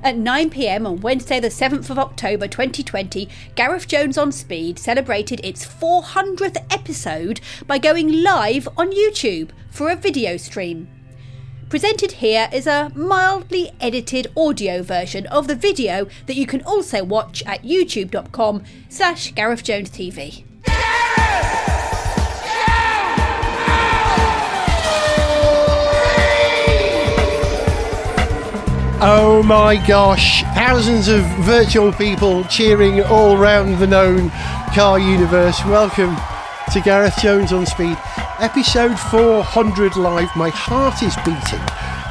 At 9 p.m. on Wednesday the 7th of October 2020, Gareth Jones on Speed celebrated its 400th episode by going live on YouTube for a video stream. Presented here is a mildly edited audio version of the video that you can also watch at youtube.com/GarethJonesTV. Oh my gosh, thousands of virtual people cheering all round the known car universe. Welcome to Gareth Jones on Speed, episode 400 live. My heart is beating,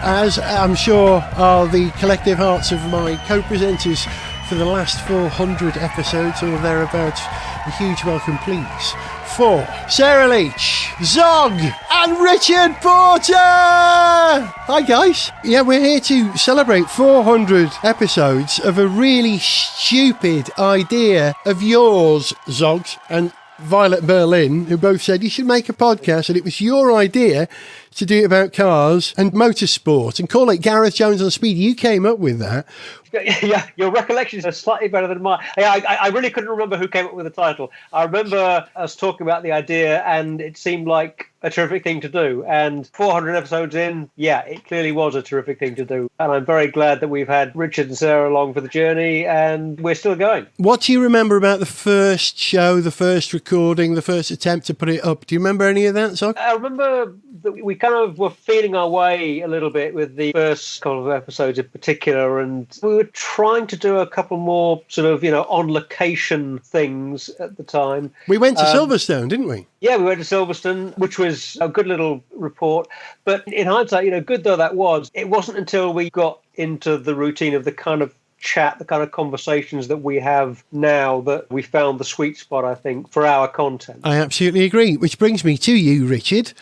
as I'm sure are the collective hearts of my co-presenters for the last 400 episodes or thereabouts. A huge welcome, please, for Sarah Leach, Zog, and Richard Porter! Hi guys. Yeah, we're here to celebrate 400 episodes of a really stupid idea of yours, Zog, and Violet Berlin, who both said you should make a podcast, and it was your idea to do it about cars and motorsport and call it Gareth Jones on Speed. You came up with that. Yeah, your recollections are slightly better than mine. I really couldn't remember who came up with the title. I remember us talking about the idea, and it seemed like a terrific thing to do. And 400 episodes in, yeah, it clearly was a terrific thing to do. And I'm very glad that we've had Richard and Sarah along for the journey, and we're still going. What do you remember about the first show, the first recording, the first attempt to put it up? Do you remember any of that, Zog? I remember that we kind of were feeling our way a little bit with the first couple of episodes in particular, and we were trying to do a couple more sort of, on location things at the time. We went to Silverstone, didn't we? Yeah, we went to Silverstone, which was a good little report. But in hindsight, good though that was, it wasn't until we got into the routine of the kind of chat, the kind of conversations that we have now, that we found the sweet spot, I think, for our content. I absolutely agree, which brings me to you, Richard.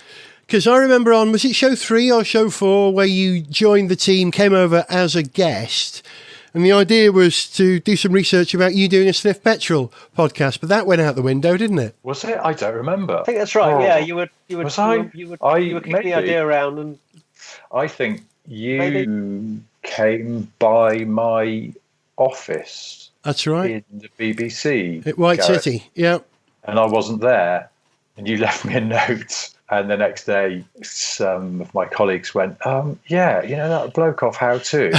Because I remember on, was it show 3 or show 4, where you joined the team, came over as a guest, and the idea was to do some research about you doing a Sniff Petrol podcast, but that went out the window, didn't it? Was it? I don't remember. I think that's right. Yeah, you were kicking the idea around, and I think you came by my office. That's right. In the BBC at White Gareth. City. Yeah, and I wasn't there, and you left me a note. And the next day, some of my colleagues went, yeah, that bloke off How To,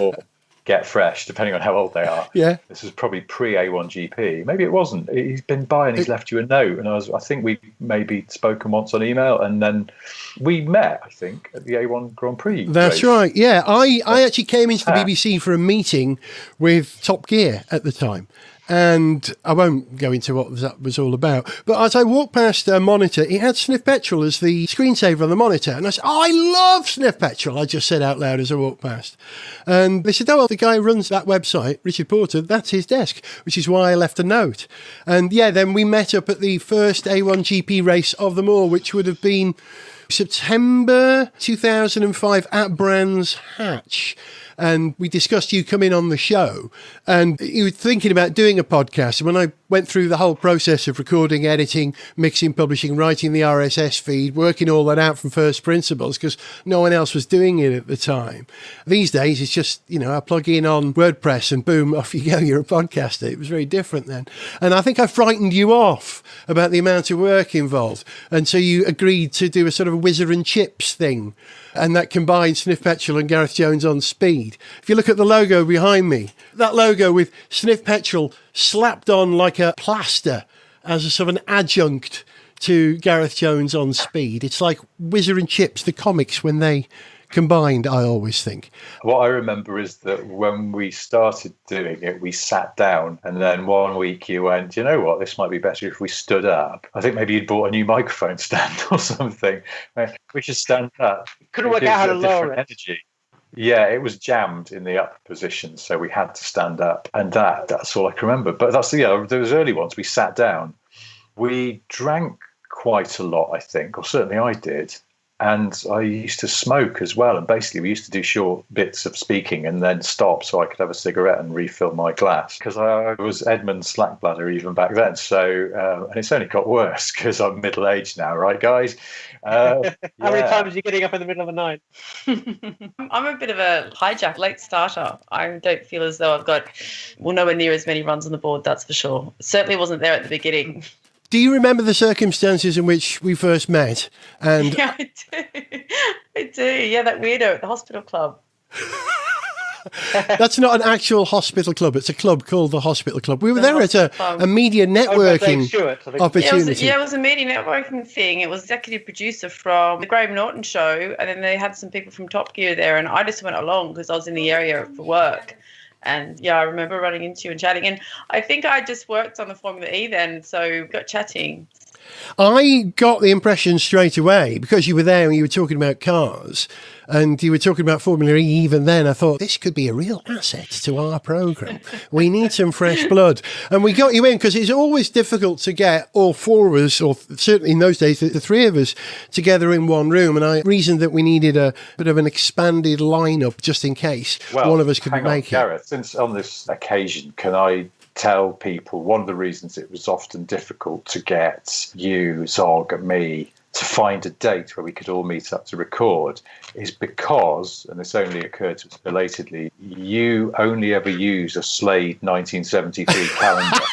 or Get Fresh, depending on how old they are. Yeah. This was probably pre-A1GP. Maybe it wasn't. He's been by and he's left you a note. And I think we maybe spoken once on email, and then we met, I think, at the A1 Grand Prix. That's right. Yeah, I actually came into the BBC for a meeting with Top Gear at the time. And I won't go into what that was all about. But as I walked past a monitor, it had Sniff Petrol as the screensaver on the monitor. And I said, I love Sniff Petrol. I just said out loud as I walked past. And they said, well, the guy who runs that website, Richard Porter, that's his desk, which is why I left a note. And yeah, then we met up at the first A1GP race of them all, which would have been September 2005 at Brands Hatch. And we discussed you coming on the show, and you were thinking about doing a podcast. And when I went through the whole process of recording, editing, mixing, publishing, writing the RSS feed, working all that out from first principles, because no one else was doing it at the time. These days, it's just, I plug in on WordPress and boom, off you go, you're a podcaster. It was very different then. And I think I frightened you off about the amount of work involved. And so you agreed to do a sort of a whizzer and chips thing. And that combined Sniff Petrol and Gareth Jones on Speed. If you look at the logo behind me, that logo with Sniff Petrol slapped on like a plaster as a sort of an adjunct to Gareth Jones on Speed. It's like Whizzer and Chips, the comics, when they combined, I always think. What I remember is that when we started doing it, we sat down, and then one week you went, you know what, this might be better if we stood up. I think maybe you'd bought a new microphone stand or something. We should stand up. Couldn't work out how to lower it. Energy. Yeah, it was jammed in the up position, so we had to stand up, and that's all I can remember. But those early ones, we sat down. We drank quite a lot, I think, or certainly I did. And I used to smoke as well. And basically, we used to do short bits of speaking and then stop so I could have a cigarette and refill my glass. Because I was Edmund Slackbladder even back then. So, and it's only got worse because I'm middle-aged now, right, guys? How many times are you getting up in the middle of the night? I'm a bit of a hijack, late starter. I don't feel as though I've got, nowhere near as many runs on the board, that's for sure. Certainly wasn't there at the beginning. Do you remember the circumstances in which we first met? And Yeah, I do. I do. Yeah, that weirdo at the hospital club. that's not an actual hospital club. It's a club called the Hospital Club. We were there at a media networking opportunity. It was a media networking thing. It was executive producer from the Graham Norton show, and then they had some people from Top Gear there, and I just went along because I was in the area for work. And yeah, I remember running into you and chatting. And I think I just worked on the Formula E then, so got chatting. I got the impression straight away, because you were there and you were talking about cars and you were talking about Formula E even then, I thought this could be a real asset to our programme. We need some fresh blood. And we got you in because it's always difficult to get all four of us, or certainly in those days, the three of us together in one room. And I reasoned that we needed a bit of an expanded lineup just in case one of us couldn't make it. Gareth, since on this occasion, can I tell people one of the reasons it was often difficult to get you, Zog, and me to find a date where we could all meet up to record is because, and this only occurred to us belatedly, you only ever use a Slade 1973 calendar.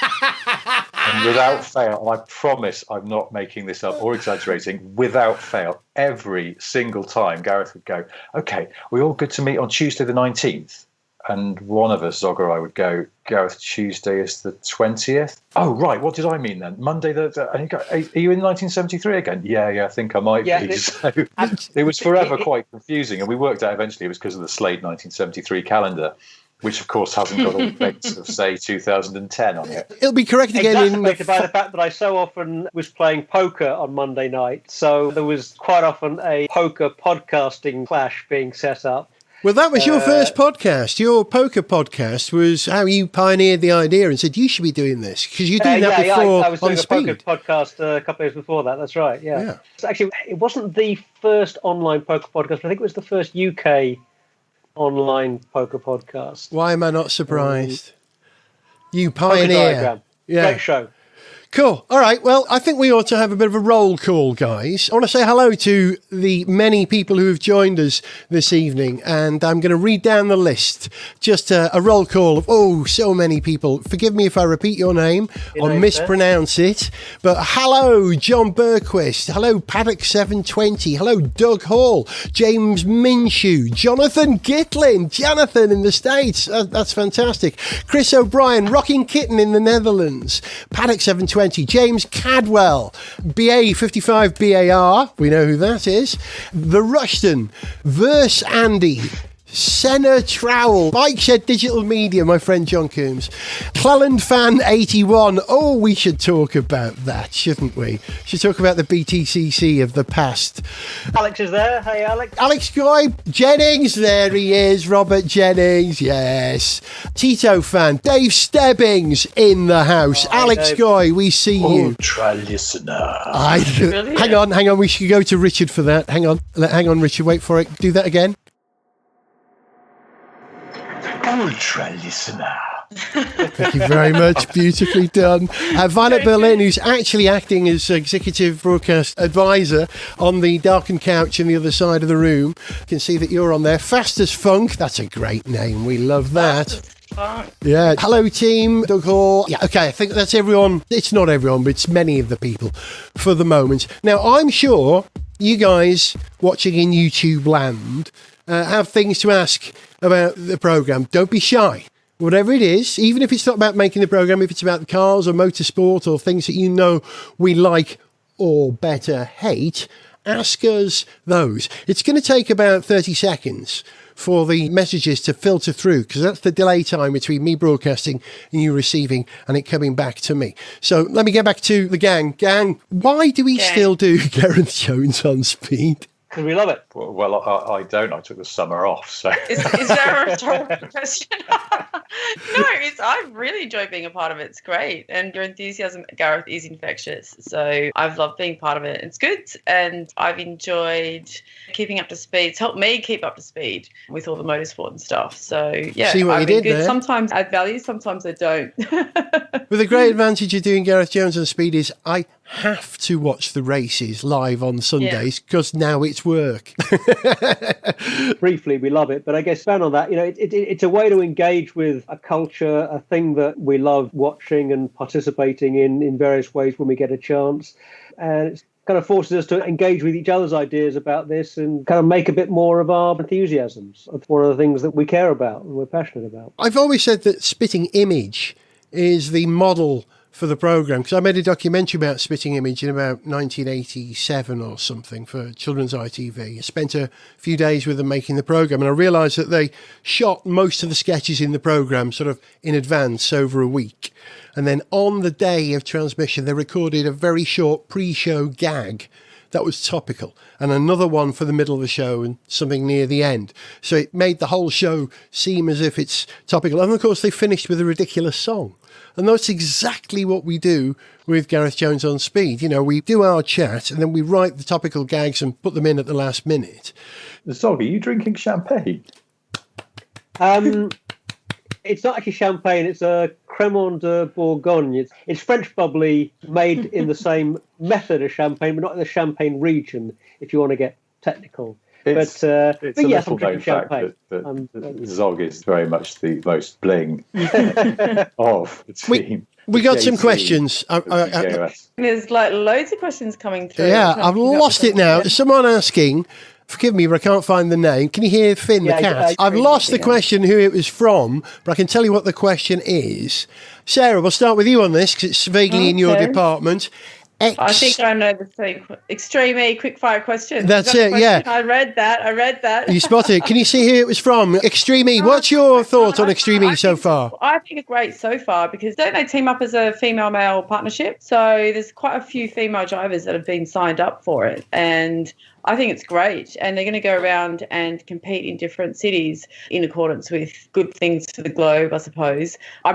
And without fail, and I promise I'm not making this up or exaggerating, without fail, every single time Gareth would go, okay, we're all good to meet on Tuesday the 19th. And one of us, Zog or I, would go, Gareth, Tuesday is the 20th. Oh, right. What did I mean then? Monday, and you go, are you in 1973 again? Yeah, I think I might be. So it was forever quite confusing. And we worked out eventually it was because of the Slade 1973 calendar, which, of course, hasn't got all the dates of, say, 2010 on it. It'll be correct again. Exacerbated by the fact that I so often was playing poker on Monday night. So there was quite often a poker podcasting clash being set up. Well, that was your first podcast. Your poker podcast was how you pioneered the idea and said, you should be doing this, because you did that before. I was doing on a Speed. poker podcast a couple of years before that. That's right, yeah. So actually, it wasn't the first online poker podcast, but I think it was the first UK online poker podcast. Why am I not surprised? You pioneer. Yeah. Great show. Cool. All right. Well, I think we ought to have a bit of a roll call, guys. I want to say hello to the many people who have joined us this evening, and I'm going to read down the list. Just a roll call of, so many people. Forgive me if I repeat your name or mispronounce it, but hello, John Berquist. Hello, Paddock720. Hello, Doug Hall. James Minshew. Jonathan Gitlin. Jonathan in the States. That's fantastic. Chris O'Brien. Rocking Kitten in the Netherlands. Paddock720. James Cadwell, BA55 BAR, we know who that is. The Rushton, Verse Andy, Senna Trowell, Bike Shed Digital Media, my friend John Coombs, Cleland Fan 81. Oh, we should talk about that, shouldn't we? Should talk about the BTCC of the past. Alex is there. Hey, Alex. Alex Guy Jennings, there he is. Robert Jennings, yes. Tito Fan, Dave Stebbings in the house. Alex Guy, we see you. Ultra listener. Hang on. We should go to Richard for that. Hang on, Richard. Wait for it. Do that again. Ultra listener. Thank you very much. Beautifully done. Violet Berlin, who's actually acting as executive broadcast advisor on the darkened couch on the other side of the room. You can see that you're on there. Fast as Funk. That's a great name. We love that. Yeah. Hello, team. Doug Hall. Yeah, okay. I think that's everyone. It's not everyone, but it's many of the people for the moment. Now, I'm sure you guys watching in YouTube land have things to ask about the programme. Don't be shy. Whatever it is, even if it's not about making the programme, if it's about the cars or motorsport or things that you know we like or better hate, ask us those. It's going to take about 30 seconds for the messages to filter through, because that's the delay time between me broadcasting and you receiving and it coming back to me. So let me get back to the gang. Gang, why do we still do Gareth Jones on Speed? Because we love it. Well, I don't. I took the summer off. So is there a rhetorical question? I really enjoy being a part of it. It's great. And your enthusiasm, Gareth, is infectious. So I've loved being part of it. It's good. And I've enjoyed keeping up to speed. It's helped me keep up to speed with all the motorsport and stuff. So, yeah, See what I've you been did good. there? Sometimes I add value, sometimes I don't. But the great advantage of doing Gareth Jones on Speed is I have to watch the races live on Sundays because now it's work. Briefly, we love it, but I guess down on that, it's a way to engage with a culture, a thing that we love watching and participating in various ways when we get a chance, and it's kind of forces us to engage with each other's ideas about this and kind of make a bit more of our enthusiasms. It's one of the things that we care about and we're passionate about. I've always said that Spitting Image is the model for the programme, because I made a documentary about Spitting Image in about 1987 or something for Children's ITV. I spent a few days with them making the programme, and I realised that they shot most of the sketches in the programme sort of in advance over a week. And then on the day of transmission, they recorded a very short pre-show gag that was topical, and another one for the middle of the show and something near the end. So it made the whole show seem as if it's topical. And of course, they finished with a ridiculous song. And that's exactly what we do with Gareth Jones on Speed. We do our chat and then we write the topical gags and put them in at the last minute. Zog, are you drinking champagne? It's not actually champagne, it's a Cremant de Bourgogne. It's French bubbly, made in the same method as champagne, but not in the Champagne region, if you want to get technical. It's a yes, little known fact that Zog is very much the most bling of the team. We got some questions. There's like loads of questions coming through. Yeah, I've lost it now. Someone asking, forgive me, but I can't find the name. Can you hear Finn, the cat? I've lost the question who it was from, but I can tell you what the question is. Sarah, we'll start with you on this because it's vaguely in your department. I think I know the thing. Extreme E, quick fire question. That's it, yeah. I read that. You spotted it. Can you see who it was from? Extreme E. What's your thoughts on Extreme E so far? I think it's great so far because don't they team up as a female-male partnership? So there's quite a few female drivers that have been signed up for it. And I think it's great. And they're going to go around and compete in different cities in accordance with good things for the globe, I suppose. I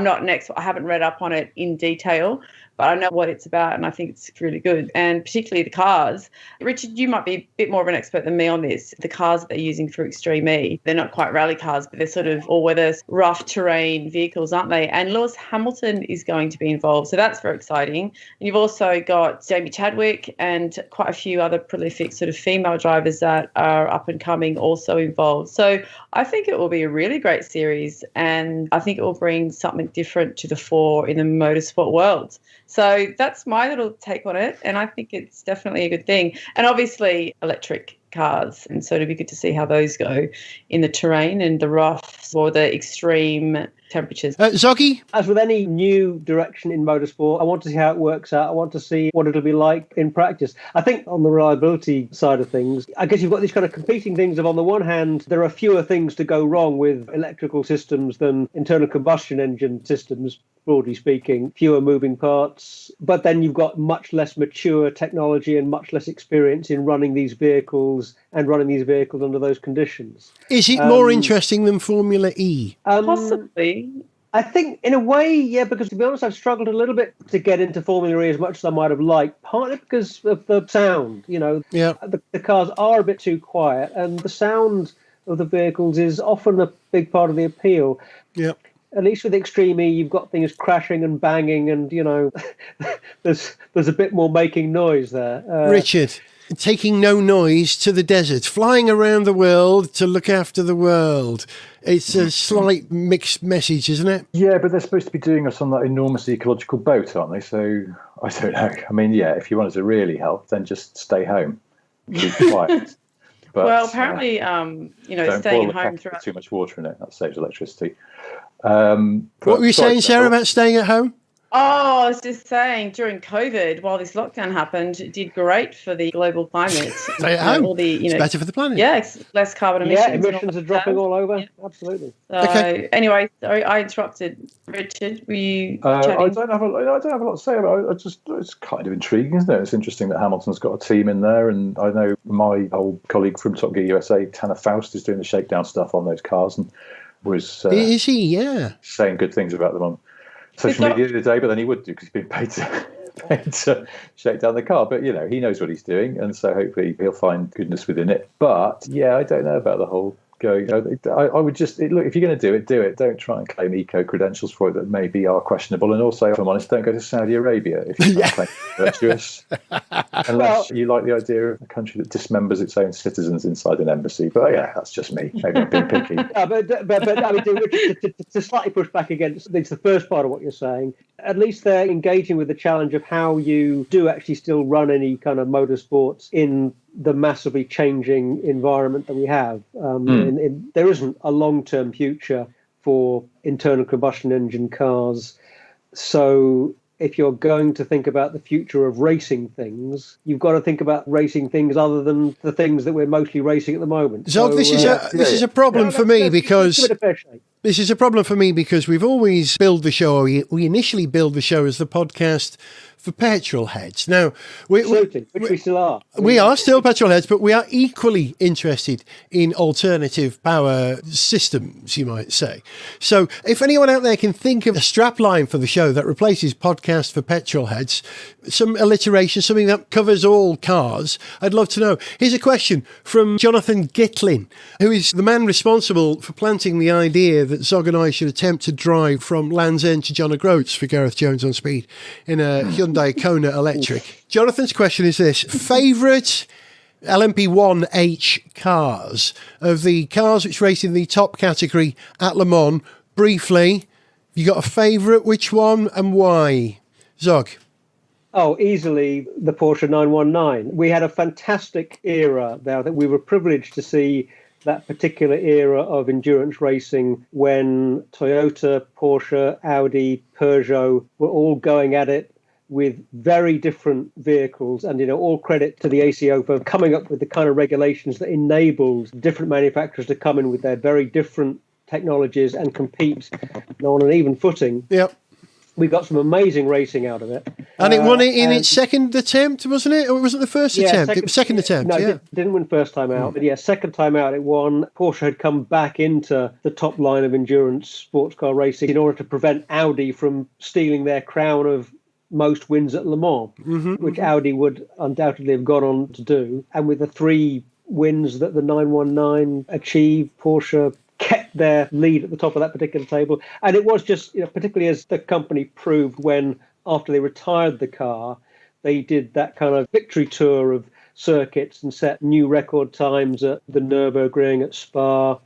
haven't read up on it in detail, but I know what it's about and I think it's really good. And particularly the cars. Richard, you might be a bit more of an expert than me on this. The cars that they're using for Extreme E, they're not quite rally cars, but they're sort of all-weather, rough terrain vehicles, aren't they? And Lewis Hamilton is going to be involved, so that's very exciting. And you've also got Jamie Chadwick and quite a few other prolific sort of female drivers that are up and coming also involved. So I think it will be a really great series and I think it will bring something different to the fore in the motorsport world. So that's my little take on it, and I think it's definitely a good thing. And obviously electric cars, and so it'll be good to see how those go in the terrain and the roughs or the extreme temperatures. Zoggy? As with any new direction in motorsport, I want to see how it works out. I want to see what it'll be like in practice. I think on the reliability side of things, I guess you've got these kind of competing things of, on the one hand, there are fewer things to go wrong with electrical systems than internal combustion engine systems, broadly speaking, fewer moving parts. But then you've got much less mature technology and much less experience in running these vehicles under those conditions. Is it more interesting than Formula E? Possibly. I think in a way, yeah, because to be honest, I've struggled a little bit to get into Formula E as much as I might have liked, partly because of the sound. The cars are a bit too quiet and the sound of the vehicles is often a big part of the appeal. Yeah. At least with Extreme E, you've got things crashing and banging and, there's a bit more making noise there. Richard, taking no noise to the desert, flying around the world to look after the world. It's a slight mixed message, isn't it? Yeah, but they're supposed to be doing us on that enormous ecological boat, aren't they? So, I don't know. I mean, yeah, if you wanted to really help, then just stay home. Keep quiet. But, well, apparently, don't staying boil at home the throughout. too much water in it. That saves electricity. What were you saying, Sarah, about staying at home? Oh, I was just saying, during COVID, while this lockdown happened, it did great for the global climate. Stay at home. It's better for the planet. Yeah, it's less carbon emissions. Yeah, emissions are dropping all over. Yeah. Absolutely. So, Anyway, sorry, I interrupted. Richard, were you chatting? I don't have a lot to say about it. It's kind of intriguing, isn't it? It's interesting that Hamilton's got a team in there, and I know my old colleague from Top Gear USA, Tanner Faust, is doing the shakedown stuff on those cars, and was Is he? Yeah. saying good things about them on social media the other day, but then he would do because he's been paid to shake down the car. But, he knows what he's doing, and so hopefully he'll find goodness within it. But, I don't know about the whole going. I would just, look, if you're going to do it, do it. Don't try and claim eco-credentials for it that maybe are questionable. And also, if I'm honest, don't go to Saudi Arabia if you're not claiming virtuous. Unless you like the idea of a country that dismembers its own citizens inside an embassy. But that's just me. Maybe I'm being picky. But I mean, to slightly push back against the first part of what you're saying, at least they're engaging with the challenge of how you do actually still run any kind of motorsports in the massively changing environment that we have. There isn't a long-term future for internal combustion engine cars. So if you're going to think about the future of racing things, you've got to think about racing things other than the things that we're mostly racing at the moment. So this is a problem for me because this is a problem for me because we've always billed the show. We initially billed the show as the podcast for petrol heads. Now, which we still are. We are still petrol heads, but we are equally interested in alternative power systems, you might say. So if anyone out there can think of a strapline for the show that replaces podcast for petrol heads, some alliteration, something that covers all cars, I'd love to know. Here's a question from Jonathan Gitlin, who is the man responsible for planting the idea that Zog and I should attempt to drive from Land's End to John O'Groats for Gareth Jones on Speed in a Hyundai Kona electric. Jonathan's question is this: favourite LMP1H cars of the cars which race in the top category at Le Mans? Briefly, you got a favourite? Which one and why? Zog? Oh, easily the Porsche 919. We had a fantastic era there. That we were privileged to see that particular era of endurance racing when Toyota, Porsche, Audi, Peugeot were all going at it with very different vehicles. And, all credit to the ACO for coming up with the kind of regulations that enabled different manufacturers to come in with their very different technologies and compete on an even footing. Yep. We got some amazing racing out of it. And it won it in its second attempt, wasn't it? Or was it the first attempt? It was second attempt, no, yeah. Didn't win first time out. But second time out it won. Porsche had come back into the top line of endurance sports car racing in order to prevent Audi from stealing their crown of most wins at Le Mans, which Audi would undoubtedly have gone on to do. And with the 3 wins that the 919 achieved, Porsche kept their lead at the top of that particular table. And it was just, particularly as the company proved when, after they retired the car, they did that kind of victory tour of circuits and set new record times at the Nürburgring, at Spa.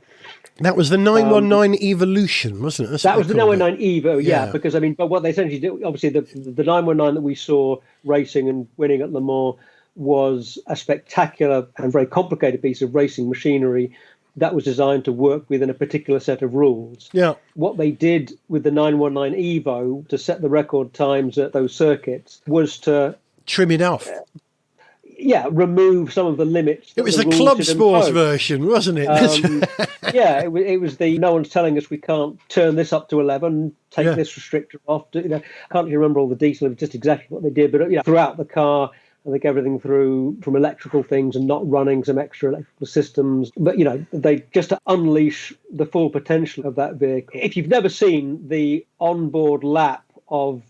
That was the 919 Evolution, wasn't it? That was the 919 Evo, yeah. Because, but what they essentially did, obviously, the 919 that we saw racing and winning at Le Mans was a spectacular and very complicated piece of racing machinery that was designed to work within a particular set of rules. Yeah. What they did with the 919 Evo to set the record times at those circuits was to trim it off. Remove some of the limits. It was the club sports version, wasn't it? It was the no one's telling us we can't turn this up to 11, take this restrictor off. I can't remember all the detail of just exactly what they did, but throughout the car, I think everything through from electrical things and not running some extra electrical systems. But, they just to unleash the full potential of that vehicle. If you've never seen the onboard lap of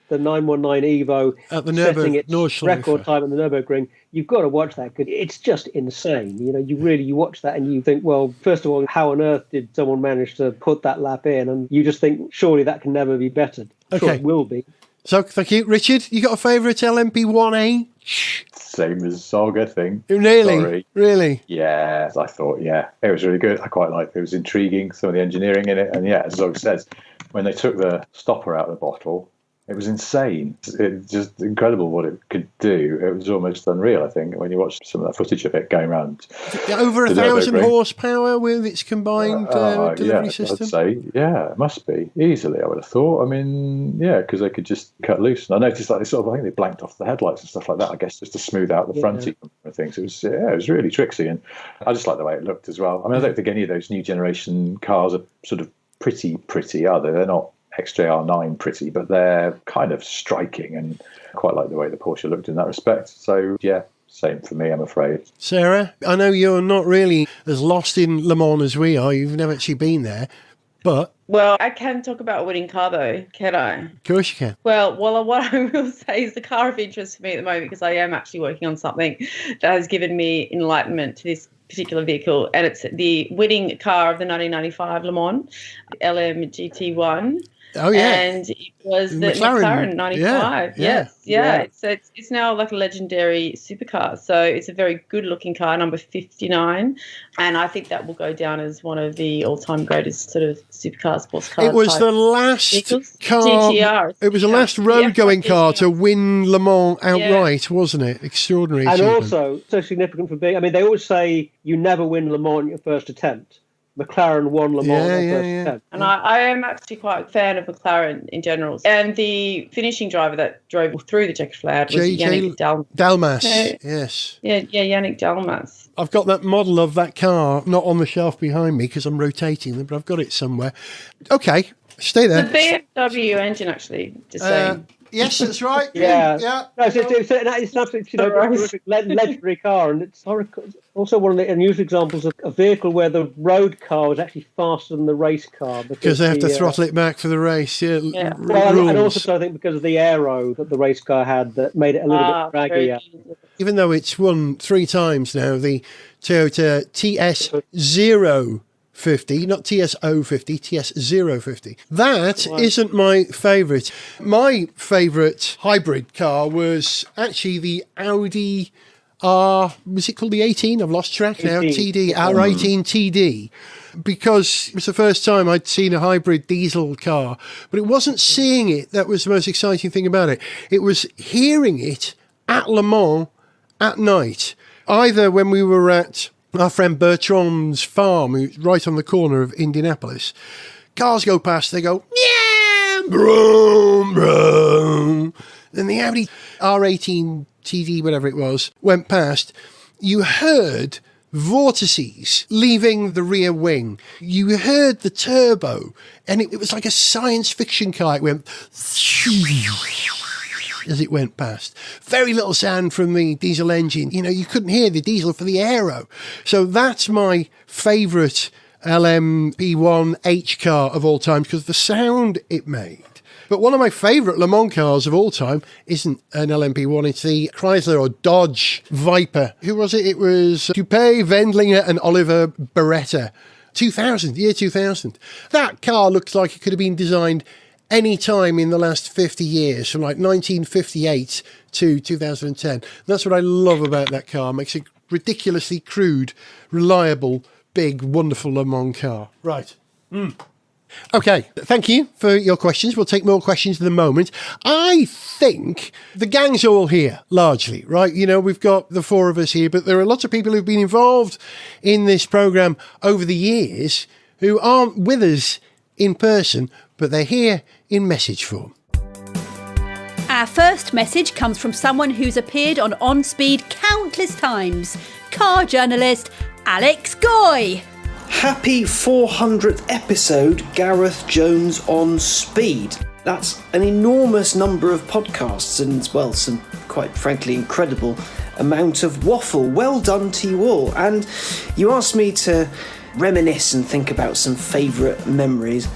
the 919 Evo at the setting its Nordschleife record time at the Nürburgring, you've got to watch that because it's just insane. You watch that and you think, well, first of all, how on earth did someone manage to put that lap in? And you just think, surely that can never be bettered. Sure, it will be. So, thank you. Richard, you got a favourite LMP1A? Same as Zog, I think. Really? Sorry. Really? Yeah, I thought, it was really good. I quite liked it. It was intriguing, some of the engineering in it. And as Zog says, when they took the stopper out of the bottle, it was insane. It's just incredible what it could do. It was almost unreal, I think, when you watch some of that footage of it going around. Over 1,000 horsepower with its combined delivery system? I'd say, it must be. Easily, I would have thought. I mean, because they could just cut loose. And I noticed I think they blanked off the headlights and stuff like that, I guess, just to smooth out the fronting and things. It was really tricksy. And I just like the way it looked as well. I mean, I don't think any of those new generation cars are sort of pretty, are they? They're not XJR9 pretty, but they're kind of striking, and I quite like the way the Porsche looked in that respect. So same for me, I'm afraid. Sarah, I know you're not really as lost in Le Mans as we are. You've never actually been there, But Well, I can talk about a winning car, though, can I? of course you can. Well, what I will say is the car of interest for me at the moment, because I am actually working on something that has given me enlightenment to this particular vehicle, and it's the winning car of the 1995 Le Mans, LM GT1. Oh yeah, And it was the McLaren 95. Yeah. Yes. It's now like a legendary supercar. So it's a very good looking car, number 59. And I think that will go down as one of the all-time greatest sort of supercar, sports car. It was the last vehicles. car. GTR. It was the last road-going car to win Le Mans outright, wasn't it? Extraordinary. And achievement. also so significant for being. I mean, they always say you never win Le Mans in your first attempt. McLaren won Le Mans in their first attempt. And I am actually quite a fan of McLaren in general. And the finishing driver that drove through the checkered flag was Yannick Dalmas. Yes. Yeah, Yannick Dalmas. I've got that model of that car, not on the shelf behind me because I'm rotating them, but I've got it somewhere. Okay, stay there. The BMW engine, actually, just saying. Yes, that's right. Yeah. Yeah. No, it's an absolutely terrific, legendary car, and it's also one of the unusual examples of a vehicle where the road car was actually faster than the race car because they have to throttle it back for the race. Yeah. Well, and also I think because of the aero that the race car had that made it a little bit draggy. Even though it's won 3 times now, the Toyota TS050, not TS050, TS050. That isn't my favourite. My favourite hybrid car was actually the Audi was it called the 18? I've lost track now. TD, R18 TD. Because it was the first time I'd seen a hybrid diesel car. But it wasn't seeing it that was the most exciting thing about it. It was hearing it at Le Mans at night. Either when we were at our friend Bertrand's farm, who's right on the corner of Indianapolis. Cars go past, they go, yeah, broom, broom. Then the Audi R18 TD, whatever it was, went past. You heard vortices leaving the rear wing. You heard the turbo, and it was like a science fiction car. It went as it went past. Very little sound from the diesel engine. You know, you couldn't hear the diesel for the aero. So that's my favourite LMP1H car of all time because of the sound it made. But one of my favourite Le Mans cars of all time isn't an LMP1, it's the Chrysler or Dodge Viper. Who was it? It was Coupe, Wendlinger and Oliver Beretta. 2000, year 2000. That car looks like it could have been designed any time in the last 50 years, from like 1958 to 2010. That's what I love about that car. It makes it ridiculously crude, reliable, big, wonderful Le Mans car. Right. Okay, thank you for your questions. We'll take more questions in a moment. I think the gang's all here, largely, right? You know, we've got the 4 of us here, but there are lots of people who've been involved in this programme over the years who aren't with us in person, but they're here in message form. Our first message comes from someone who's appeared on Speed countless times. Car journalist Alex Goy. Happy 400th episode, Gareth Jones on Speed. That's an enormous number of podcasts and, well, some quite frankly incredible amount of waffle. Well done to you all. And you asked me to reminisce and think about some favourite memories.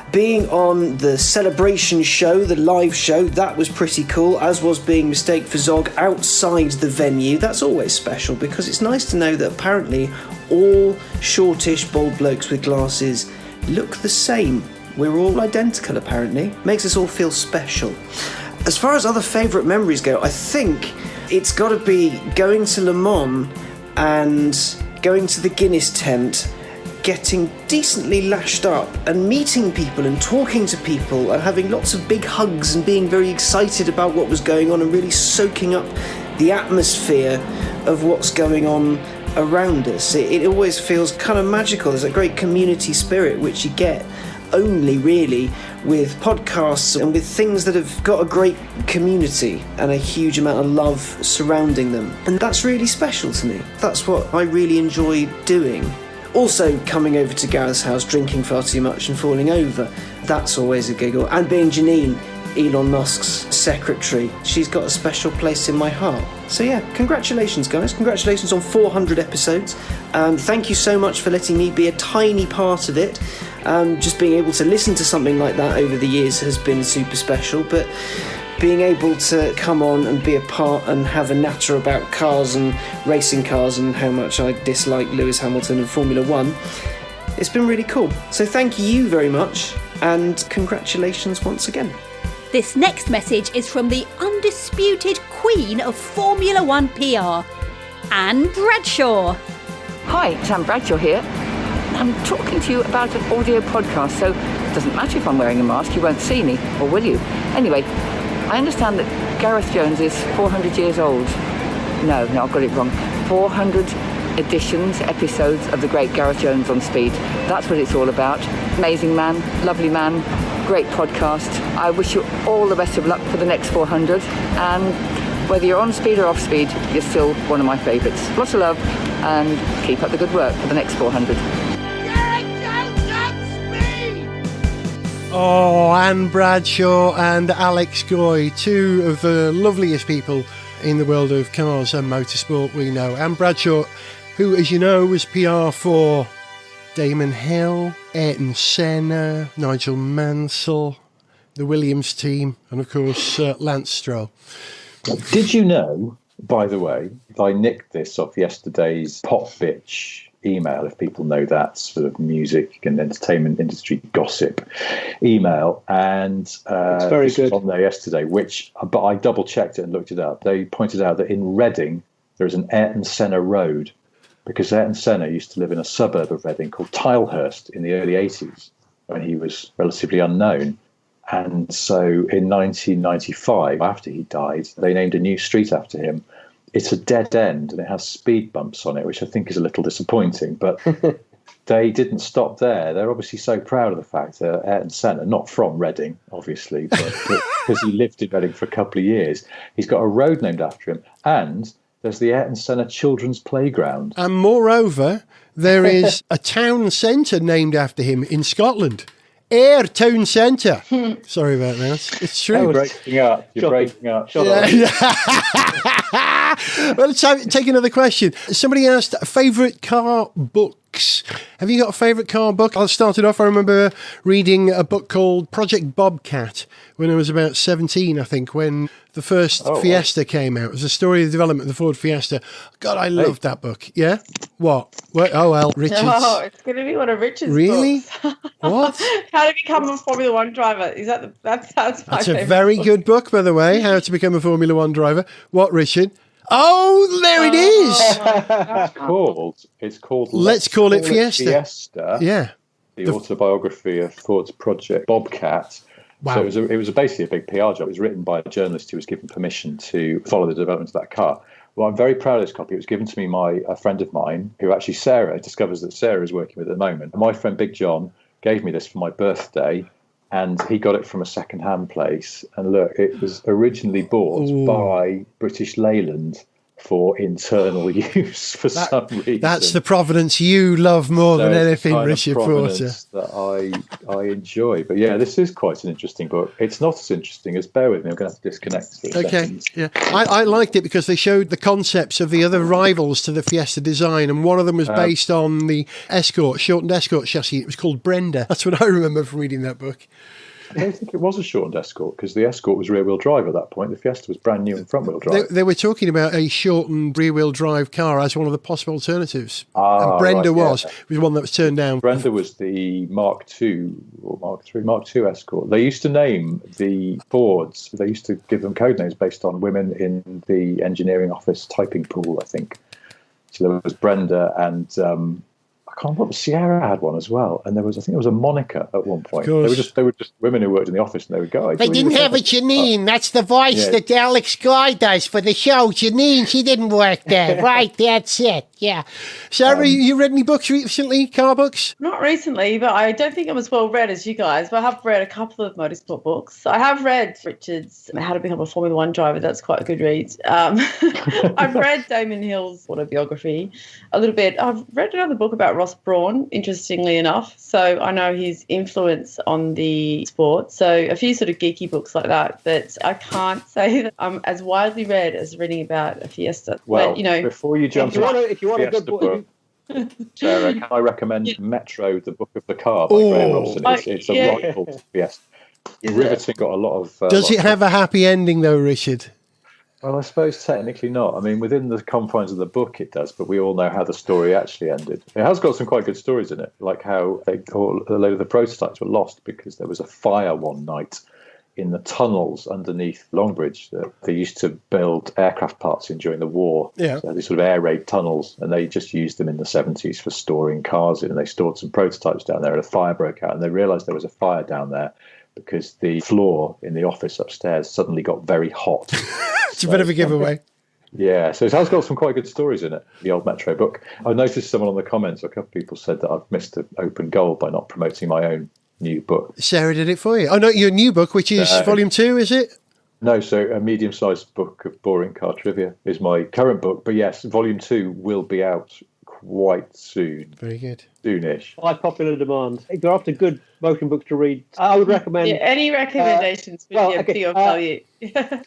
Being on the celebration show, the live show, that was pretty cool, as was being Mistake for Zog outside the venue. That's always special because it's nice to know that apparently all shortish bald blokes with glasses look the same. We're all identical apparently. Makes us all feel special. As far as other favourite memories go, I think it's got to be going to Le Mans and going to the Guinness tent, getting decently lashed up and meeting people and talking to people and having lots of big hugs and being very excited about what was going on and really soaking up the atmosphere of what's going on around us. It always feels kind of magical. There's a great community spirit which you get only really with podcasts and with things that have got a great community and a huge amount of love surrounding them. And that's really special to me. That's what I really enjoy doing. Also coming over to Gareth's house, drinking far too much and falling over. That's always a giggle. And being Janine, Elon Musk's secretary, she's got a special place in my heart. So yeah, congratulations guys. Congratulations on 400 episodes. Thank you so much for letting me be a tiny part of it. Just being able to listen to something like that over the years has been super special, but being able to come on and be a part and have a natter about cars and racing cars and how much I dislike Lewis Hamilton and Formula One, it's been really cool. So thank you very much, and congratulations once again. This next message is from the undisputed queen of Formula One PR, Anne Bradshaw. Hi, it's Anne Bradshaw here. I'm talking to you about an audio podcast, so it doesn't matter if I'm wearing a mask, you won't see me, or will you? Anyway, I understand that Gareth Jones is 400 years old. No, I've got it wrong. 400 editions, episodes of the great Gareth Jones on Speed. That's what it's all about. Amazing man, lovely man, great podcast. I wish you all the best of luck for the next 400. And whether you're on speed or off speed, you're still one of my favourites. Lots of love, and keep up the good work for the next 400. Oh, Anne Bradshaw and Alex Goy, two of the loveliest people in the world of cars and motorsport we know. Anne Bradshaw, who, as you know, was PR for Damon Hill, Ayrton Senna, Nigel Mansell, the Williams team, and of course Lance Stroll. Did you know, by the way, I nicked this off yesterday's Pop Bitch email, if people know that sort of music and entertainment industry gossip email, and it's very good. Was on there yesterday, but I double checked it and looked it up. They pointed out that in Reading there is an Ayrton Senna road, because Ayrton Senna used to live in a suburb of Reading called Tilehurst in the early 80s when he was relatively unknown. And so in 1995, after he died, they named a new street after him. It's a dead end and it has speed bumps on it, which I think is a little disappointing. But they didn't stop there. They're obviously so proud of the fact that Ayrton Senna, not from Reading, obviously, but because he lived in Reading for a couple of years, he's got a road named after him. And there's the Ayrton Senna Children's Playground. And moreover, there is a town centre named after him in Scotland. Ayr Town Centre. Sorry about that. It's true. You're breaking up. You're breaking up. Well, let's take another question. Somebody asked, favourite car books. Have you got a favourite car book? I'll start it off. I remember reading a book called Project Bobcat when I was about 17, I think, when the first Fiesta came out. It was the story of the development of the Ford Fiesta. God, I loved that book. Yeah? What? Oh, well, Richards. Oh, it's going to be one of Richard's Really? books. What? How to become a Formula One driver. Is that that's a very good book, by the way, How to Become a Formula One Driver. What, Richard? Oh, there it is. It's called Let's Call It Fiesta. Yeah. The autobiography of Ford's Project Bobcat. Wow. So it was basically a big PR job. It was written by a journalist who was given permission to follow the development of that car. Well, I'm very proud of this copy. It was given to me by a friend of mine who actually Sarah discovers that Sarah is working with at the moment. And my friend Big John gave me this for my birthday, and he got it from a second-hand place. And look, it was originally bought by British Leyland for internal use for some reason. That's the provenance you love more than anything, Richard Porter. That I enjoy. But yeah, this is quite an interesting book. It's not as interesting as, bear with me, I'm going to have to disconnect for a second. Yeah. I liked it because they showed the concepts of the other rivals to the Fiesta design, and one of them was based on the Escort, shortened Escort chassis. It was called Brenda. That's what I remember from reading that book. I don't think it was a shortened Escort, because the Escort was rear-wheel drive at that point. The Fiesta was brand new and front-wheel drive. They were talking about a shortened rear-wheel drive car as one of the possible alternatives. And Brenda was one that was turned down. Brenda was the Mark II or Mark II Escort. They used to name the Fords, they used to give them code names based on women in the engineering office typing pool, I think. So there was Brenda and... I can't remember, Sierra had one as well, and I think there was a Monica at one point. They were just women who worked in the office, and they would go. They didn't have a Janine. That's the voice that Alex Guy does for the show. Janine, she didn't work there. Right, that's it. Yeah. Sarah, you read any books recently? Car books? Not recently, but I don't think I'm as well read as you guys. But I have read a couple of motorsport books. I have read Richard's How to Become a Formula One Driver. That's quite a good read. I've read Damon Hill's autobiography a little bit. I've read another book about Ross Brawn, interestingly enough. So I know his influence on the sport. So a few sort of geeky books like that. But I can't say that I'm as widely read as reading about a Fiesta. Well, but, you know, before you jump if you want a good book, Sarah, can I recommend Metro, the Book of the Car by Graham Robson? It's a rifle. Yes. Riveting, got a lot of... Does it have a happy ending, though, Richard? Well, I suppose technically not. I mean, within the confines of the book it does, but we all know how the story actually ended. It has got some quite good stories in it, like how a load of the prototypes were lost because there was a fire one night in the tunnels underneath Longbridge that they used to build aircraft parts in during the war. Yeah. So these sort of air raid tunnels, and they just used them in the 70s for storing cars in, and they stored some prototypes down there, and a fire broke out, and they realised there was a fire down there because the floor in the office upstairs suddenly got very hot. It's a bit of a giveaway. Yeah, so it has got some quite good stories in it, the old Metro book. I noticed someone on the comments, a couple of people said that I've missed an open goal by not promoting my own new book. Sarah did it for you. Oh, no, your new book, which is volume 2, is it? No, so a medium-sized book of boring car trivia is my current book. But yes, volume 2 will be out quite soon. Very good. Soonish. By popular demand. If you're after good motion books to read, I would recommend... any recommendations would be of value.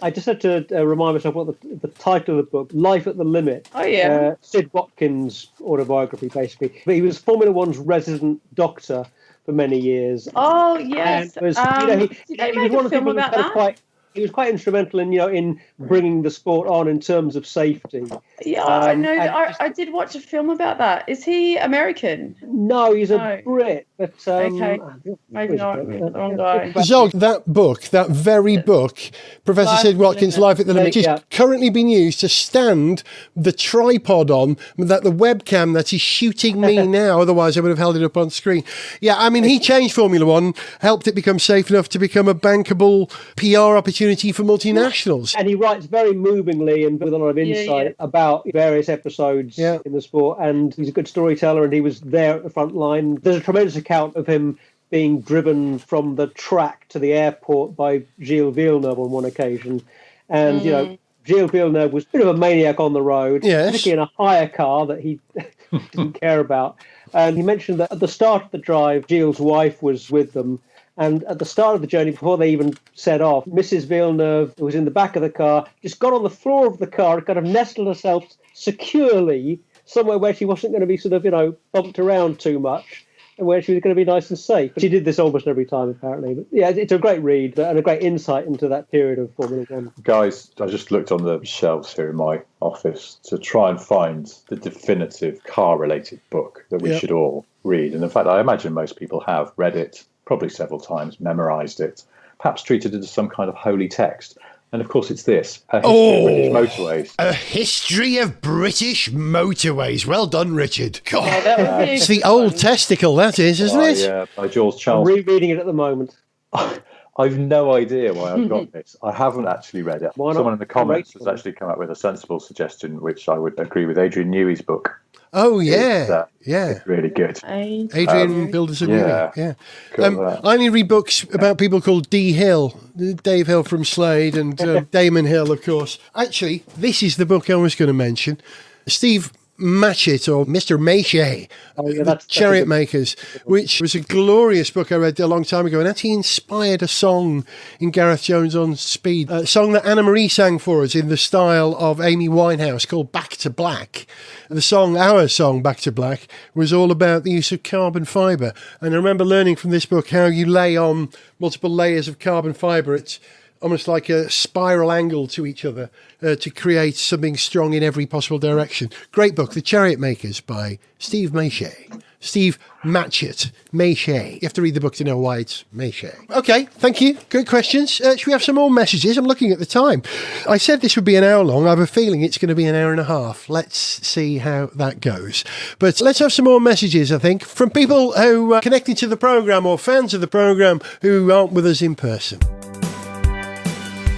I just had to remind myself what the title of the book, Life at the Limit. Oh, yeah. Sid Watkins' autobiography, basically. But he was Formula One's resident doctor for many years. Oh, yes. And was, did they make a film about that? He was quite instrumental in bringing the sport on in terms of safety. Yeah, I know. I did watch a film about that. Is he American? No, he's a Brit. But okay, maybe not. Wrong guy. Zog, that book, that very book, Professor Sid Watkins' Life at the Limit, is currently being used to stand the tripod on that the webcam that is shooting me now. Otherwise, I would have held it up on screen. Yeah, I mean, he changed Formula One, helped it become safe enough to become a bankable PR opportunity for multinationals. And he writes very movingly and with a lot of insight about various episodes in the sport. And he's a good storyteller, and he was there at the front line. There's a tremendous account of him being driven from the track to the airport by Gilles Villeneuve on one occasion. And, Gilles Villeneuve was a bit of a maniac on the road, particularly in a hire car that he didn't care about. And he mentioned that at the start of the drive, Gilles' wife was with them. And at the start of the journey, before they even set off, Mrs. Villeneuve, who was in the back of the car, just got on the floor of the car and kind of nestled herself securely somewhere where she wasn't going to be sort of, bumped around too much, and where she was going to be nice and safe. She did this almost every time, apparently. But yeah, it's a great read and a great insight into that period of Formula One. Guys, I just looked on the shelves here in my office to try and find the definitive car-related book that we should all read. And in fact, I imagine most people have read it, probably several times, memorised it, perhaps treated it as some kind of holy text. And of course, it's this: A History of British Motorways. A History of British Motorways. Well done, Richard. God, it's the good old one. testicle, that is, isn't it? Yeah, by George Charles. I'm rereading it at the moment. I've no idea why I've got this. I haven't actually read it. Why not? Someone in the comments has actually come up with a sensible suggestion, which I would agree with. Adrian Newey's book. Oh, yeah. It's really good. Adrian Builders of Newey. Yeah. Cool, I only read books about people called D. Hill, Dave Hill from Slade, and Damon Hill, of course. Actually, this is the book I was going to mention. Steve Matchett, or Mr. Maichet, the Chariot Makers, which was a glorious book I read a long time ago, and actually inspired a song in Gareth Jones on Speed, a song that Anna Marie sang for us in the style of Amy Winehouse called Back to Black. The song, our song, Back to Black, was all about the use of carbon fibre. And I remember learning from this book how you lay on multiple layers of carbon fibre. It's almost like a spiral angle to each other to create something strong in every possible direction. Great book, The Chariot Makers by Steve Maichet. Steve Matchett. Maichet. You have to read the book to know why it's Maichet. Okay, thank you. Good questions. Should we have some more messages? I'm looking at the time. I said this would be an hour long. I have a feeling it's going to be an hour and a half. Let's see how that goes. But let's have some more messages, I think, from people who are connected to the programme or fans of the programme who aren't with us in person.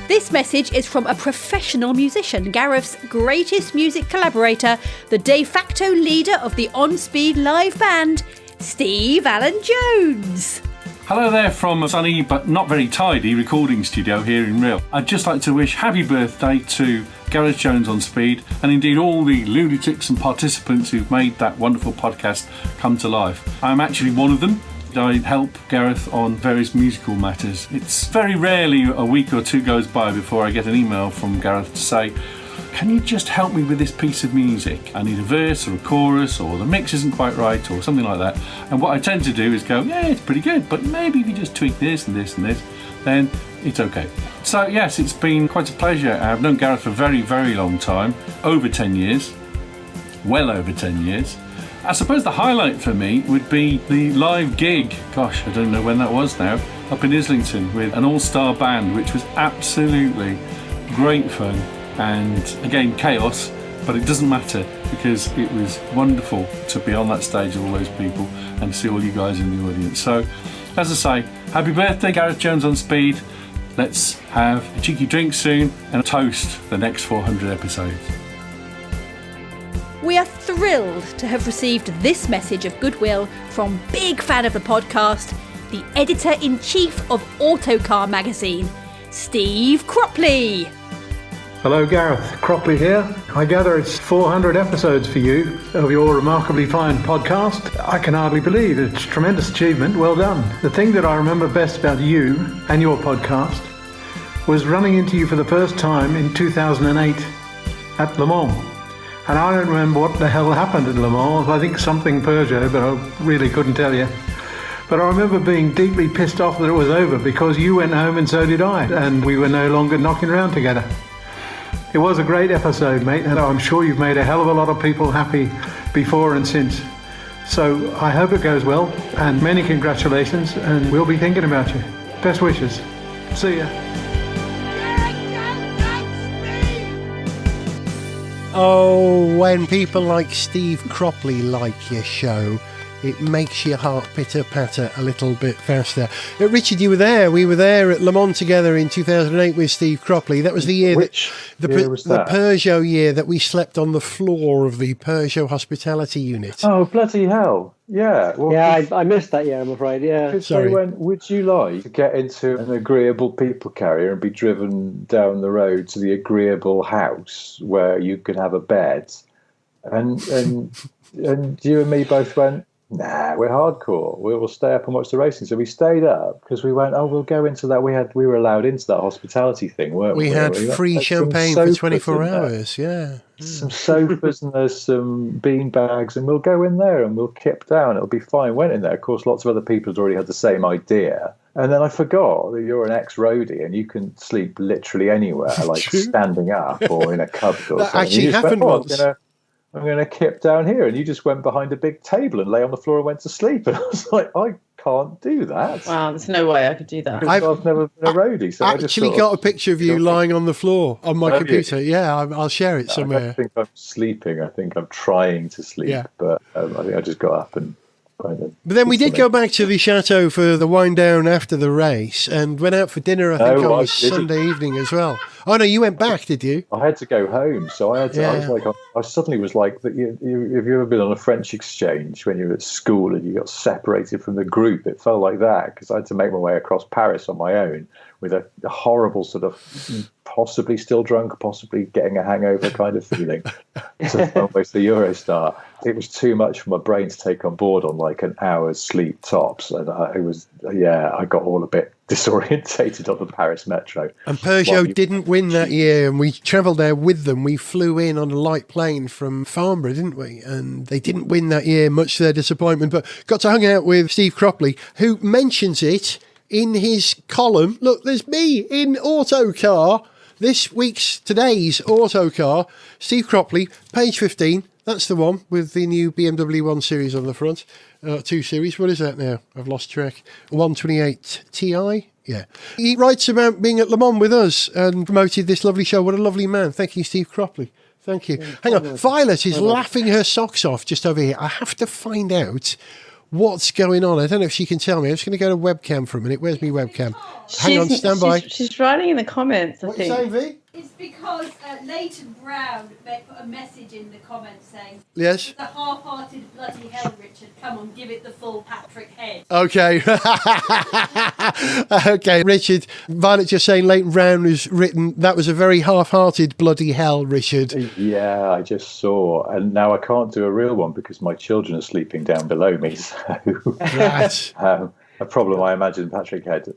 This message is from a professional musician, Gareth's greatest music collaborator, the de facto leader of the On Speed live band, Steve Allen Jones. Hello there from a sunny but not very tidy recording studio here in Rhyl. I'd just like to wish happy birthday to Gareth Jones on Speed, and indeed all the lunatics and participants who've made that wonderful podcast come to life. I'm actually one of them. I help Gareth on various musical matters. It's very rarely a week or two goes by before I get an email from Gareth to say, can you just help me with this piece of music? I need a verse or a chorus, or the mix isn't quite right, or something like that. And what I tend to do is go, yeah, it's pretty good, but maybe if you just tweak this and this and this, then it's okay. So yes, it's been quite a pleasure. I've known Gareth for a very, very long time, over 10 years, well over 10 years. I suppose the highlight for me would be the live gig, gosh, I don't know when that was now, up in Islington with an all-star band, which was absolutely great fun and, again, chaos, but it doesn't matter because it was wonderful to be on that stage with all those people and see all you guys in the audience. So, as I say, happy birthday, Gareth Jones on Speed. Let's have a cheeky drink soon and toast the next 400 episodes. We are thrilled to have received this message of goodwill from big fan of the podcast, the editor-in-chief of Autocar magazine, Steve Cropley. Hello Gareth, Cropley here. I gather it's 400 episodes for you of your remarkably fine podcast. I can hardly believe it. It's a tremendous achievement. Well done. The thing that I remember best about you and your podcast was running into you for the first time in 2008 at Le Mans. And I don't remember what the hell happened at Le Mans. I think something Peugeot, but I really couldn't tell you. But I remember being deeply pissed off that it was over because you went home and so did I, and we were no longer knocking around together. It was a great episode, mate, and I'm sure you've made a hell of a lot of people happy before and since. So I hope it goes well, and many congratulations, and we'll be thinking about you. Best wishes. See ya. Oh, when people like Steve Cropley like your show, it makes your heart pitter-patter a little bit faster. Richard, you were there. We were there at Le Mans together in 2008 with Steve Cropley. That was the year was the that? Peugeot year that we slept on the floor of the Peugeot hospitality unit. Oh, bloody hell. Yeah. Well, Yeah, I missed that year, I'm afraid, yeah. Sorry. So would you like to get into an agreeable people carrier and be driven down the road to the agreeable house where you can have a bed? And you and me both went, nah, we're hardcore. We'll stay up and watch the racing. So we stayed up because we went, we'll go into that. We were allowed into that hospitality thing, weren't we? We had free champagne for 24 hours, yeah. Some sofas and there's some bean bags, and we'll go in there and we'll kip down. It'll be fine. Went in there. Of course, lots of other people had already had the same idea. And then I forgot that you're an ex-roadie and you can sleep literally anywhere, like standing up or in a cupboard or That something. actually happened once. I'm going to kip down here. And you just went behind a big table and lay on the floor and went to sleep. And I was like, I can't do that. Wow, there's no way I could do that. I've never been a roadie. So I just actually got a picture of you lying on the floor on my computer. Yeah, I'll share it somewhere. I don't think I'm sleeping. I think I'm trying to sleep. Yeah. But I think I just got up and... But then we did go back to the chateau for the wind down after the race and went out for dinner, I think, on Sunday evening as well. Oh, no, you went back, did you? I had to go home, so I had to. I suddenly was like, have you ever been on a French exchange when you were at school and you got separated from the group? It felt like that because I had to make my way across Paris on my own with a horrible sort of possibly still drunk, possibly getting a hangover kind of feeling. So almost the Eurostar. It was too much for my brain to take on board on like an hour's sleep tops, and I got all a bit disorientated on the Paris metro. And Peugeot didn't win that year, and we travelled there with them. We flew in on a light plane from Farnborough, didn't we? And they didn't win that year, much to their disappointment, but got to hang out with Steve Cropley, who mentions it in his column. Look, there's me in Autocar. Today's Autocar, Steve Cropley, page 15. That's the one with the new BMW 1 Series on the front. 2 Series, what is that now? I've lost track. 128 Ti? Yeah. He writes about being at Le Mans with us and promoted this lovely show. What a lovely man. Thank you, Steve Cropley. Thank you. Hang on. Violet is laughing her socks off just over here. I have to find out what's going on. I don't know if she can tell me. I'm just going to go to webcam for a minute. Where's my webcam? Hang on, stand by. She's writing in the comments, I What think. you saying, V? It's because Leighton Brown put a message in the comments saying, Yes. "It's a half-hearted bloody hell, Richard. Come on, give it the full Patrick head." Okay. Okay, Richard. Violet just saying Leighton Brown has written, that was a very half-hearted bloody hell, Richard. Yeah, I just saw. And now I can't do a real one because my children are sleeping down below me. So Right. a problem I imagine Patrick had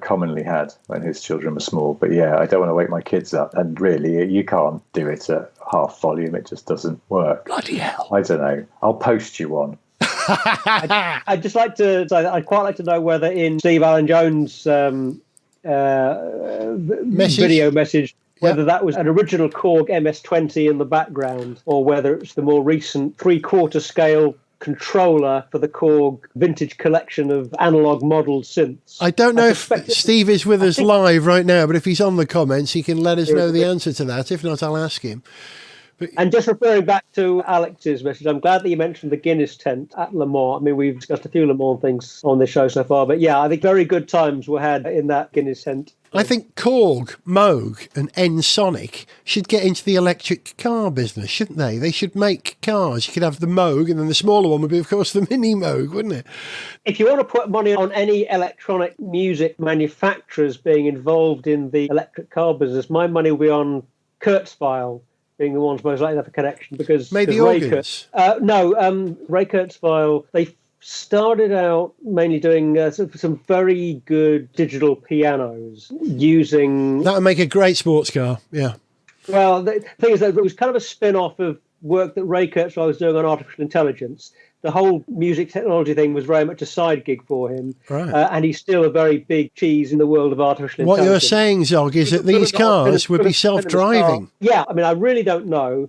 commonly had when his children were small. But yeah, I don't want to wake my kids up. And really, you can't do it at half volume. It just doesn't work. Bloody hell. I don't know. I'll post you one. I'd just like to say that I'd quite like to know whether in Steve Allen Jones' video message, whether that was an original Korg MS-20 in the background, or whether it's the more recent 3/4 scale controller for the Korg vintage collection of analog model synths. I don't know if Steve is with us live right now, but if he's on the comments, he can let us know the answer to that. If not, I'll ask him. And just referring back to Alex's message, I'm glad that you mentioned the Guinness tent at Le Mans. I mean, we've discussed a few Le Mans things on this show so far, but yeah, I think very good times were had in that Guinness tent. I think Korg, Moog and N-Sonic should get into the electric car business, shouldn't they? They should make cars. You could have the Moog, and then the smaller one would be, of course, the Mini Moog, wouldn't it? If you want to put money on any electronic music manufacturers being involved in the electric car business, my money will be on Kurzweil being the ones most likely to have a connection, because made the Ray organs. Ray Kurzweil, they started out mainly doing some very good digital pianos using... That would make a great sports car, yeah. Well, the thing is that it was kind of a spin-off of work that Ray Kurzweil was doing on artificial intelligence. The whole music technology thing was very much a side gig for him. Right. And he's still a very big cheese in the world of artificial What intelligence. you're saying, Zog, is that these cars would be self-driving. Yeah, I mean, I really don't know,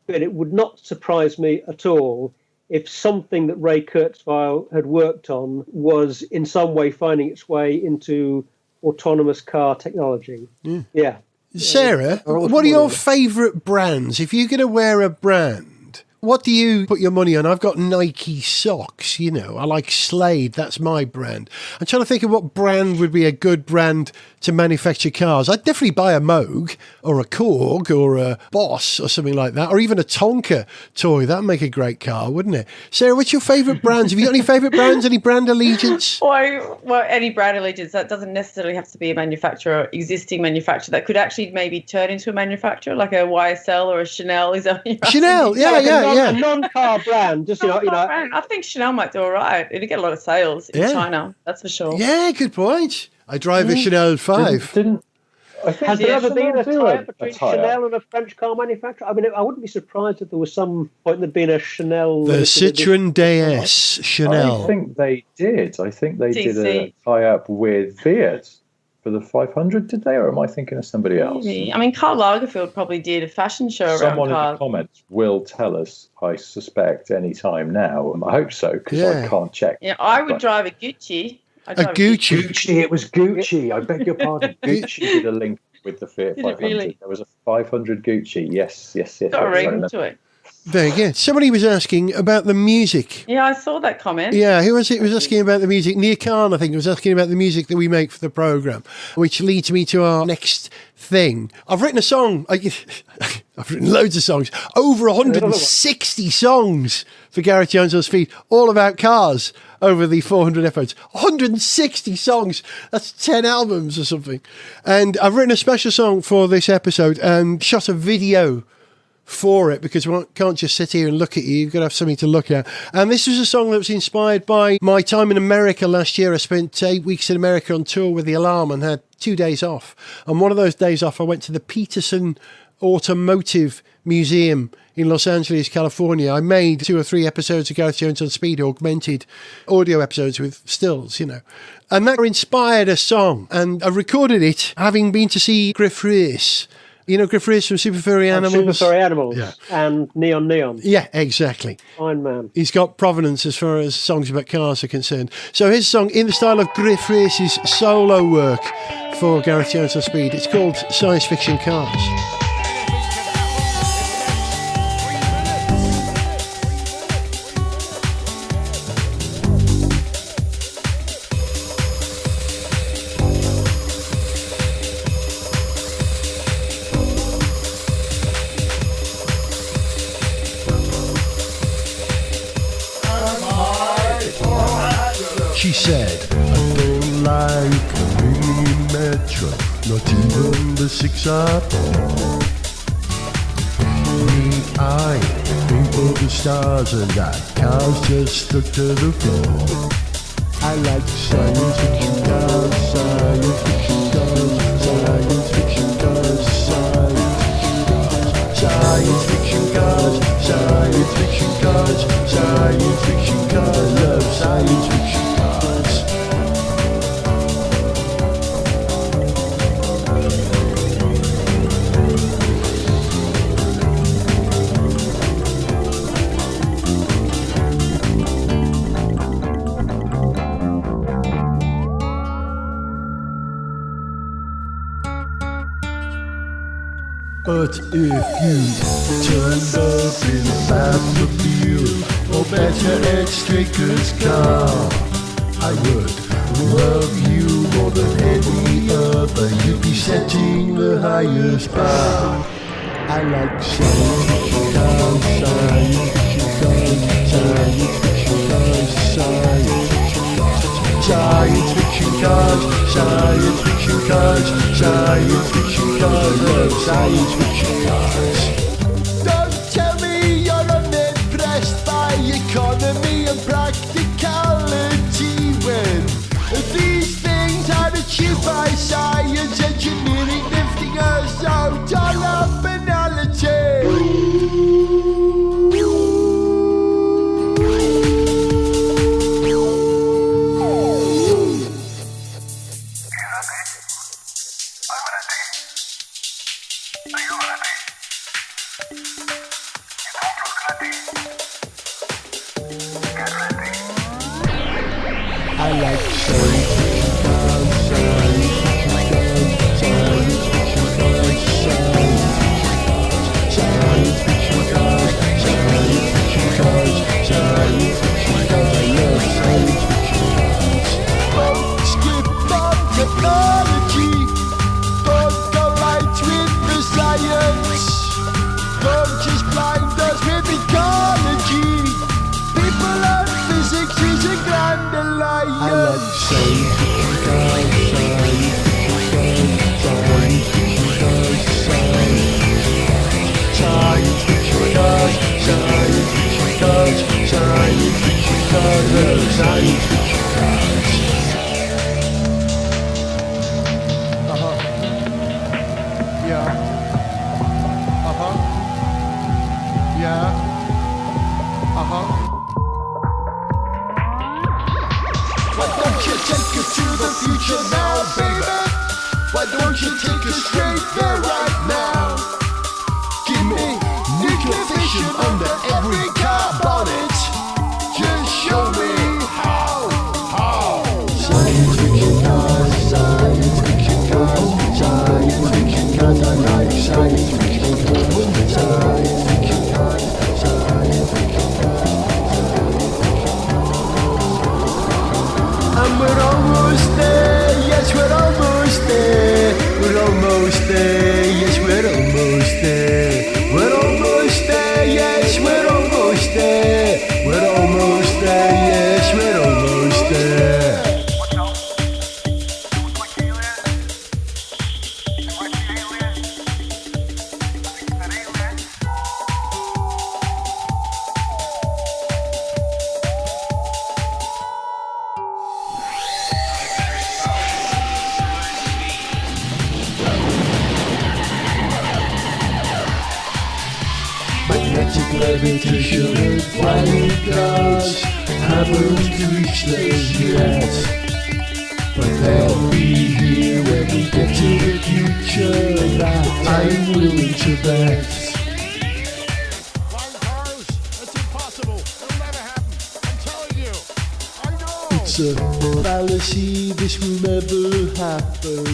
but it would not surprise me at all if something that Ray Kurzweil had worked on was in some way finding its way into autonomous car technology. Yeah. Sarah, what are your favourite brands? If you're going to wear a brand, what do you put your money on? I've got Nike socks, you know. I like Slade. That's my brand. I'm trying to think of what brand would be a good brand to manufacture cars. I'd definitely buy a Moog or a Korg or a Boss or something like that, or even a Tonka toy. That'd make a great car, wouldn't it? Sarah, what's your favourite brands? Have you got any favourite brands? Any brand allegiance? Well, any brand allegiance. That doesn't necessarily have to be a manufacturer, existing manufacturer. That could actually maybe turn into a manufacturer, like a YSL or a Chanel. Is that Chanel? Yeah. A non-car brand, just brand. I think Chanel might do all right. It'll get a lot of sales in China, that's for sure. Yeah, good point. I drive a Chanel 5. Has there ever been a tie-up between Chanel and a French car manufacturer? I mean, I wouldn't be surprised if there was some point there'd been a Chanel... The Citroën DS Chanel. I think they did. I think they did a tie-up with Fiat for the 500, did they? Or am I thinking of somebody else? Maybe. I mean, Karl Lagerfeld probably did a fashion show around Someone cars. in the comments will tell us, I suspect, any time now. I hope so, because I can't check. Yeah, I would drive a Gucci. A Gucci. Gucci, it was Gucci. I beg your pardon. Gucci did a link with the Fiat 500. Really? There was a 500 Gucci. Yes. Got a ring to it. Very good. Somebody was asking about the music. Yeah, I saw that comment. Yeah, who was it? Was asking about the music. Nia Khan, I think, was asking about the music that we make for the programme, which leads me to our next thing. I've written a song. I've written loads of songs. Over 160 songs for Gareth Jones on Speed, all about cars over the 400 episodes. 160 songs. That's 10 albums or something. And I've written a special song for this episode and shot a video for it, because we can't just sit here and look at you. You've got to have something to look at. And this was a song that was inspired by my time in America last year. I spent 8 weeks in America on tour with The Alarm and had 2 days off. And one of those days off, I went to the Peterson Automotive Museum in Los Angeles, California. I made 2 or 3 episodes of Gareth Jones on Speed, augmented audio episodes with stills, you know. And that inspired a song. And I recorded it having been to see Griff Rhys. You know Griff Rhys from Super Furry Animals? Super Furry Animals and Neon. Yeah, exactly. Fine man. He's got provenance as far as songs about cars are concerned. So his song, in the style of Griff Rhys' solo work for Gareth Jones on Speed, it's called Science Fiction Cars. She said, I don't like a mini metro, not even the 6R4. Me, I aim for the stars and that cars just stuck to the floor. I like science fiction cars, But if you turned up in a Batmobile or better extra car, I would love you more than any other. You'd be setting the highest bar. I like science fiction cars, science fiction cars, science fiction cars, science fiction cars, science fiction cars, science fiction cars, love science fiction cars. Don't tell me you're unimpressed by economy and practicality when these things are achieved by science, engineering, lifting us out on our banality. I like science fiction cars, science fiction cars, science fiction cars, science fiction cars, science fiction cars, I love science fiction cars. Don't skip on technology, don't go light with the science, don't just blind us with ecology. People and physics is a grand alliance. I like science fiction cars, science fiction cars, science fiction cars, science fiction cars, science fiction cars, science fiction cars. Yeah. Yeah. Why don't you take us to the future now, baby? Why don't you take us straight there right now? Give me nuclear fission under every car bonnet. Just show me how. Science fiction cars, science fiction cars, science fiction cars, I like science fiction cars, science fiction cars, science fiction cars. And we're almost there, yes we're almost there. We're almost there, yes we're almost there. We're almost there, yes we're almost there. We're almost there, yes we're almost there. Magnetic levitation and flying cars haven't reached us yet, but they'll be here when we get to the future that I'm willing to bet. Flying cars? That's impossible. It'll never happen. I'm telling you. I know. It's a fallacy, this will never happen.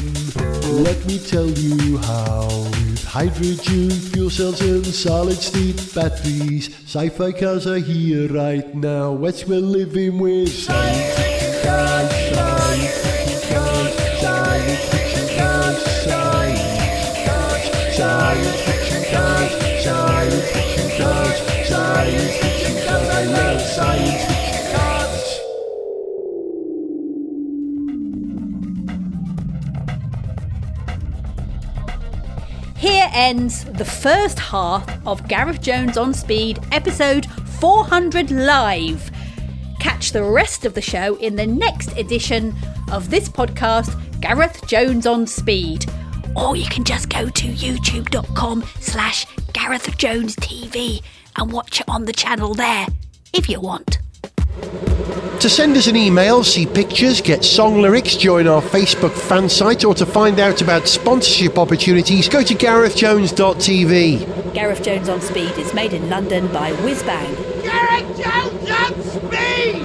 Let me tell you how. With hydrogen fuel cells and solid-state batteries, sci-fi cars are here right now. What we're living with. Science fiction cars, science fiction cars, science fiction cars, science fiction cars, science fiction cars, science fiction cars, I love science fiction cars. Here ends the first half of Gareth Jones on Speed, episode 400 live. Catch the rest of the show in the next edition of this podcast, Gareth Jones on Speed. Or you can just go to youtube.com/Gareth Jones TV and watch it on the channel there, if you want. To send us an email, see pictures, get song lyrics, join our Facebook fan site, or to find out about sponsorship opportunities, go to GarethJones.tv. Gareth Jones on Speed is made in London by Whizbang. Gareth Jones on Speed!